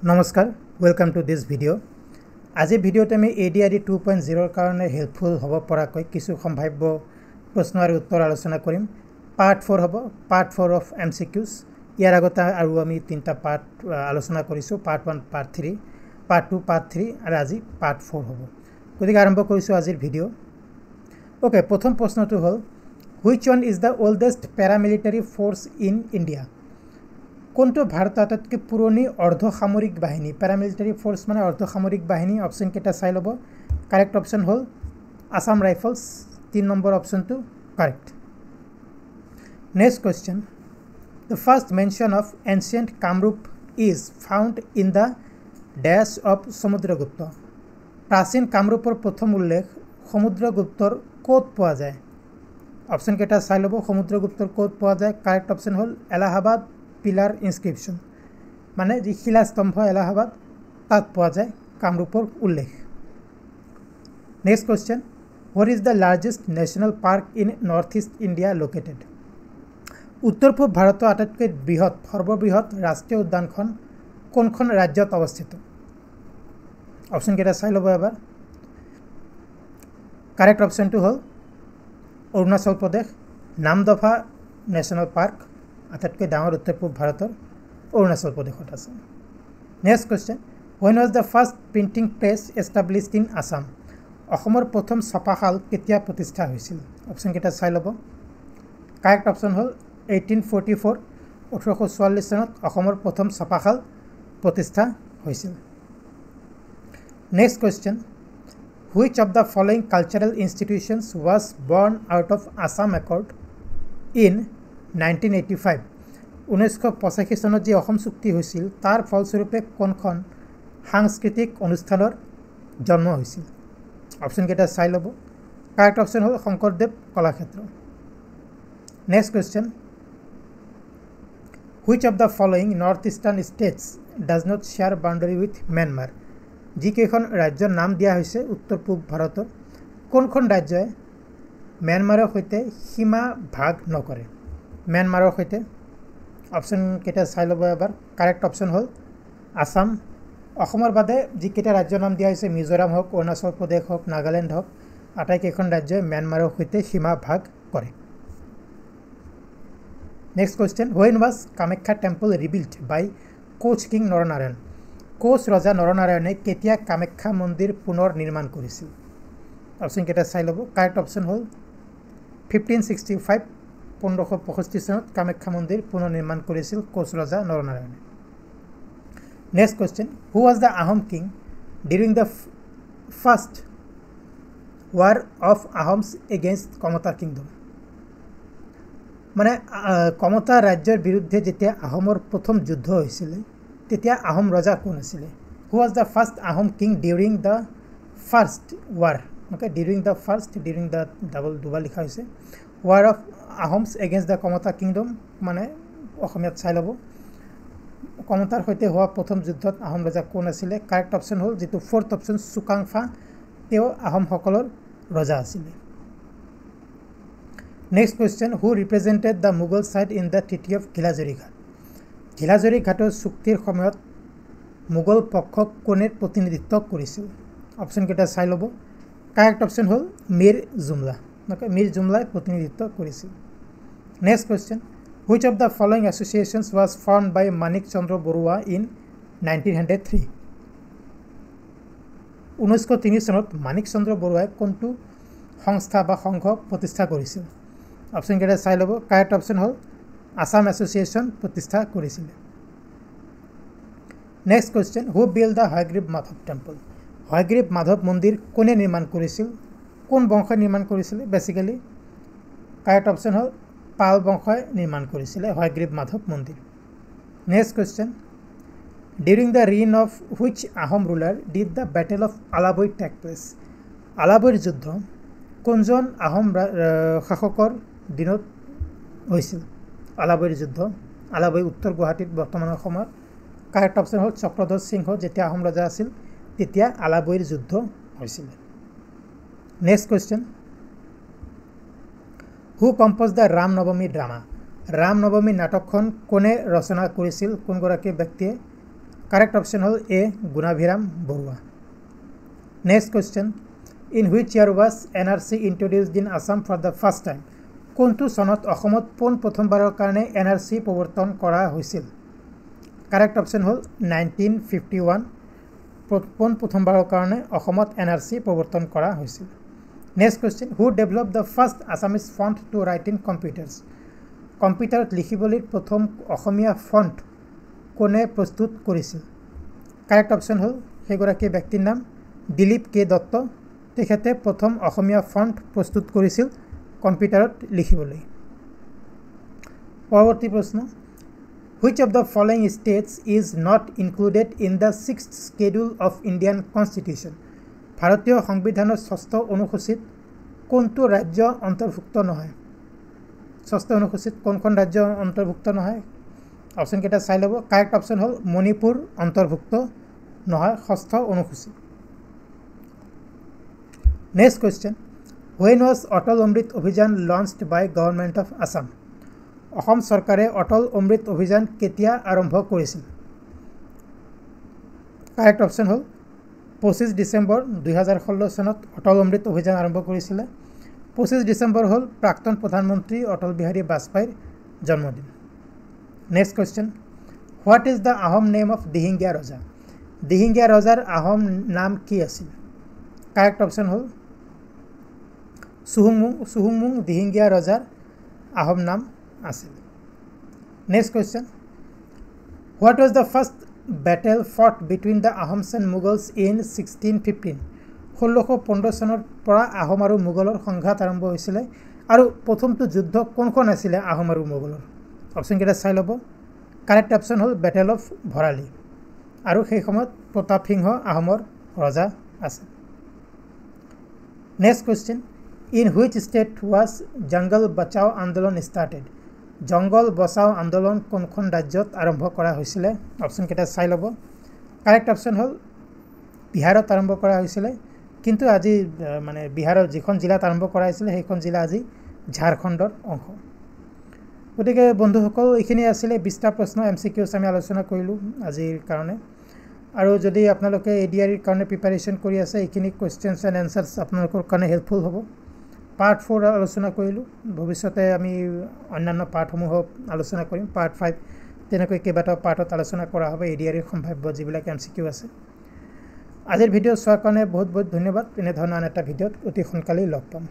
নমস্কাৰ welcome to this video. আজি ভিডিওতে আমি ADRE 2.0 কাৰণে হেল্পফুল হ'ব পৰাকৈ কিছু সম্ভাব্য প্ৰশ্ন আৰু উত্তৰ আলোচনা কৰিম। পাৰ্ট 4 হ'ব, পাৰ্ট 4 অফ MCQs। ইয়াৰ আগতে আৰু আমি তিনিটা পাৰ্ট আলোচনা কৰিছোঁ, পাৰ্ট 1, পাৰ্ট 3, পাৰ্ট 2, পাৰ্ট 3 আৰু আজি পাৰ্ট 4 হ'ব। গতিকে আৰম্ভ কৰিছোঁ আজিৰ ভিডিও। ওকে, প্ৰথম প্ৰশ্নটো হ'ল which one is the oldest paramilitary force in India? কোনটো ভাৰতৰ আটাইতকৈ পুৰণি অৰ্ধসামৰিক বাহিনী? পেৰামিলিটাৰী ফ'ৰ্চ মানে অৰ্ধসামৰিক বাহিনী। অপশ্যন কেইটা চাই ল'ব। কাৰেক্ট অপশ্যন হ'ল আছাম ৰাইফলছ। 3 নম্বৰ অপশ্যনটো correct. Next question, the first mention of ancient Kamarupa is found in the days of Samudragupta. প্ৰাচীন কামৰূপৰ প্ৰথম উল্লেখ সমুদ্ৰগুপ্তৰ ক'ত পোৱা যায়? অপশ্যন কেইটা চাই ল'ব। সমুদ্ৰগুপ্তৰ ক'ত পোৱা যায়? কাৰেক্ট অপশ্যন হ'ল এলাহাবাদ পিলাৰ ইনস্ক্ৰিপশ্যন, মানে যি শিলাস্তম্ভ এলাহাবাদ, তাত পোৱা যায় কামৰূপৰ উল্লেখ। Next question, what is the largest national park in north east India located? উত্তৰ পূব ভাৰতৰ আটাইতকৈ সৰ্ববৃহৎ ৰাষ্ট্ৰীয় উদ্যানখন কোনখন ৰাজ্যত অৱস্থিত? অপশ্যন কেইটা চাই ল'ব এবাৰ। কাৰেক্ট অপশ্যনটো হ'ল অৰুণাচল প্ৰদেশ। নামদফা নেশ্যনেল পাৰ্ক আটাইতকৈ ডাঙৰ উত্তৰ পূব ভাৰতৰ অৰুণাচল প্ৰদেশত আছে। Next question, when was the first printing press established in Assam? অসমৰ প্ৰথম ছপাশাল কেতিয়া প্ৰতিষ্ঠা হৈছিল? অপশ্যন কেইটা চাই ল'ব। কাৰেক্ট অপশ্যন হ'ল 1844, 1844 চনত অসমৰ প্ৰথম ছপাশাল প্ৰতিষ্ঠা হৈছিল। Next question, which of the following cultural institutions was born out of Assam accord in 1985? 1985 চনত যি অসম চুক্তি হৈছিল তাৰ ফলস্বৰূপে কোনখন সাংস্কৃতিক অনুষ্ঠানৰ জন্ম হৈছিল? অপশ্যন কেইটা চাই ল'ব। কাৰেক্ট অপশ্যন হ'ল Sankardev Kalakshetra. Next question, which of the following north eastern states does not share boundary with Myanmar? যিকেইখন ৰাজ্যৰ নাম দিয়া হৈছে উত্তৰ পূব ভাৰতৰ, কোনখন ৰাজ্যই ম্যানমাৰৰ সৈতে সীমা ভাগ নকৰে? ম্যানমাৰৰ সৈতে। অপশ্যন কেইটা চাই ল'ব এবাৰ। কাৰেক্ট অপশ্যন হ'ল আছাম। অসমৰ বাদে যিকেইটা ৰাজ্যৰ নাম দিয়া হৈছে, মিজোৰাম হওক, অৰুণাচল প্ৰদেশ হওক, নাগালেণ্ড হওক, আটাইকেইখন ৰাজ্যই ম্যানমাৰৰ সৈতে সীমা ভাগ কৰে। Next question, when was Kamakhya temple rebuild by Koch king Naranarayan? Koch ৰজা নৰনাৰায়ণে কেতিয়া কামাখ্যা মন্দিৰ পুনৰ নিৰ্মাণ কৰিছিল? অপশ্যন কেইটা চাই ল'ব। কাৰেক্ট অপশ্যন হ'ল 1565, 1565 চনত কামাখ্যা মন্দিৰ পুনৰ নিৰ্মাণ কৰিছিল কোচ ৰজা নৰনাৰায়ণে। Next question, who was the Ahom king during the first war of Ahoms against Kamata kingdom? মানে কমতা ৰাজ্যৰ বিৰুদ্ধে যেতিয়া আহোমৰ প্ৰথম যুদ্ধ হৈছিলে তেতিয়া আহোম ৰজা কোন আছিলে? হু was the first Ahom king during the first war? Okay, during the first, during the দুবাৰ লিখা হৈছে। War of Ahoms against the Kamata kingdom মানে অসমীয়াত চাই ল'ব। কমতাৰ সৈতে হোৱা প্ৰথম যুদ্ধত আহোম ৰজা কোন আছিলে? কাৰেক্ট অপশ্যন হ'ল যিটো 4th অপশ্যন চুকাংফা, তেওঁ আহোমসকলৰ ৰজা আছিলে। Next question, who represented the Mughal side in the treaty of Ghilajhari Ghat? ঘিলাজৰি ঘাটৰ চুক্তিৰ সময়ত মোগল পক্ষক কোনে প্ৰতিনিধিত্ব কৰিছিল? অপশ্যন কেইটা চাই ল'ব। কাৰেক্ট অপশ্যন হ'ল মীৰ জুমলা। মীৰ জুমলাই প্ৰতিনিধিত্ব কৰিছিল। Next question, which of the following associations was formed by Manik Chandra Barua in 1903? 1903 চনত মানিক চন্দ্ৰ বৰুৱাই কোনটো সংস্থা বা সংঘ প্ৰতিষ্ঠা কৰিছিল? অপশ্যন কেইটা চাই ল'ব। কাৰেক্ট অপশ্যন হ'ল আছাম এছ'চিয়েশ্যন প্ৰতিষ্ঠা কৰিছিলে। Next question, who build the Hayagriva Madhav temple? Hayagriva Madhava মন্দিৰ কোনে নিৰ্মাণ কৰিছিল? কোন বংশই নিৰ্মাণ কৰিছিলে বেচিকেলি? কাৰেক্ট অপশ্যন হ'ল পাল বংশই নিৰ্মাণ কৰিছিলে হয়গ্ৰীৱ মাধৱ মন্দিৰ। Next question, during the reign of which Ahom ruler did the battle of Alaboi take place? আলাবৈৰ যুদ্ধ কোনজন আহোম শাসকৰ দিনত হৈছিল? আলাবৈৰ যুদ্ধ, আলাবৈ উত্তৰ গুৱাহাটীত বৰ্তমানৰ সময়ত। কাৰেক্ট অপশ্যন হ'ল চক্ৰধ্বজ সিংহ যেতিয়া আহোম ৰজা আছিল তেতিয়া আলাবৈৰ যুদ্ধ হৈছিলে। Next question, who composed the Ram নৱমী ড্ৰামা? ৰাম নৱমী নাটকখন কোনে ৰচনা কৰিছিল? কোনগৰাকী ব্যক্তিয়ে? কাৰেক্ট অপশন হল A Gunabhiram Barua next question in which year was NRC introduced in Assam for the first time কোনটো সনত অসমত প্ৰথমবাৰৰ কাৰণে এনআৰসি প্ৰৱৰ্তন কৰা হৈছিল কাৰেক্ট অপশন হল 1951 প্ৰথমবাৰৰ কাৰণে অসমত এনআৰসি প্ৰৱৰ্তন কৰা হৈছিল next question who develop the first Assamese font to write in computers কম্পিউটাৰত লিখিবলৈ প্ৰথম অসমীয়া ফন্ট কোনে প্ৰস্তুত কৰিছিল কাৰেক্ট অপশন হল সেইগৰাকী ব্যক্তিৰ নাম দিলীপ কে দত্ত তেখেতে প্ৰথম অসমীয়া ফন্ট প্ৰস্তুত কৰিছিল কম্পিউটাৰত লিখিবলৈ পৰৱৰ্তী প্ৰশ্ন Which of the following states is not included in the 6th schedule of Indian Constitution? ভাৰতীয় সংবিধানৰ 6ষ্ঠ অনুসূচীত কোনটো ৰাজ্য অন্তৰ্ভুক্ত নহয় 6ষ্ঠ অনুসূচীত কোনখন ৰাজ্য অন্তৰ্ভুক্ত নহয় অপশন কেইটা চাই ল'ব কাৰেক্ট অপশন হ'ল মণিপুৰ অন্তৰ্ভুক্ত নহয় 6ষ্ঠ অনুসূচী next question When was Atal Amrit Abhijan launched by Government of Assam? Assam চৰকাৰে অটল অমৃত অভিযান কেতিয়া আৰম্ভ কৰিছিল কাৰেক্ট অপশন হ'ল 25 ডিসেম্বৰ 2016 চনত অটল অমৃত অভিযান আৰম্ভ কৰিছিল 25 ডিসেম্বৰ হ'ল প্ৰাক্তন প্ৰধানমন্ত্ৰী অটল বিহাৰী বাজপেয়ীৰ জন্মদিন next question what is the Ahom name of Dihingia ৰজা দিহিঙ্গীয়া ৰজাৰ আহোম নাম কি আছিল কাৰেক্ট অপশন হ'ল সুহুংমুং দিহিঙ্গীয়া ৰজাৰ আহোম নাম আছিল next question what was the first battle fought between the Ahoms and Mughals in 1615 1615 চনৰ পৰা আহোম আৰু মুঘলৰ সংঘাত আৰম্ভ হৈছিল আৰু প্ৰথমটো যুদ্ধ কোনখন আছিল আহোম আৰু মুঘলৰ অপশন কেইটা চাই ল'ব কাৰেক্ট অপশন হ'ল বেটেল অফ ভৰালি আৰু সেই সময়ত প্ৰতাপ সিংহ আহোমৰ ৰজা আছিল next question in which state was Jungle Bachao আন্দোলন স্টাৰ্টেড জঙ্গল বচাও আন্দোলন কোনখন ৰাজ্যত আৰম্ভ কৰা হৈছিল অপশন কেইটা চাই ল'ব কাৰেক্ট অপশন হ'ল বিহাৰত আৰম্ভ কৰা হৈছিল কিন্তু আজি মানে বিহাৰৰ যিখন জিলাত আৰম্ভ কৰা হৈছিল সেইখন জিলা আজি ঝাৰখণ্ডৰ অংশ গতিকে বন্ধুসকল এইখিনি আছিল 20টা প্ৰশ্ন এমসিকিউছ আমি আলোচনা কৰিলো আজিৰ কাৰণে আৰু যদি আপোনালোকে এডিআৰিৰ কাৰণে প্ৰিপাৰেচন কৰি আছে এইখিনি কোৱেশ্চনছ এণ্ড এনসাৰ্স আপোনালোকৰ কাৰণে হেল্পফুল হ'ব পাৰ্ট 4 আলোচনা কৰিলো ভৱিষ্যতে আমি অন্যান্য পাৰ্টসমূহ আলোচনা কৰিম পাৰ্ট 5 তেনেকৈ কেইবাটাও পাৰ্টত আলোচনা কৰা হ'ব এডিআৰিৰ সম্ভাৱ্য যিবিলাক এমসিকিউ আছে আজিৰ ভিডিঅ' চোৱাৰ কাৰণে বহুত বহুত ধন্যবাদ এনে ধৰণৰ এটা ভিডিঅ'ত অতি সোনকালেই লগ পাম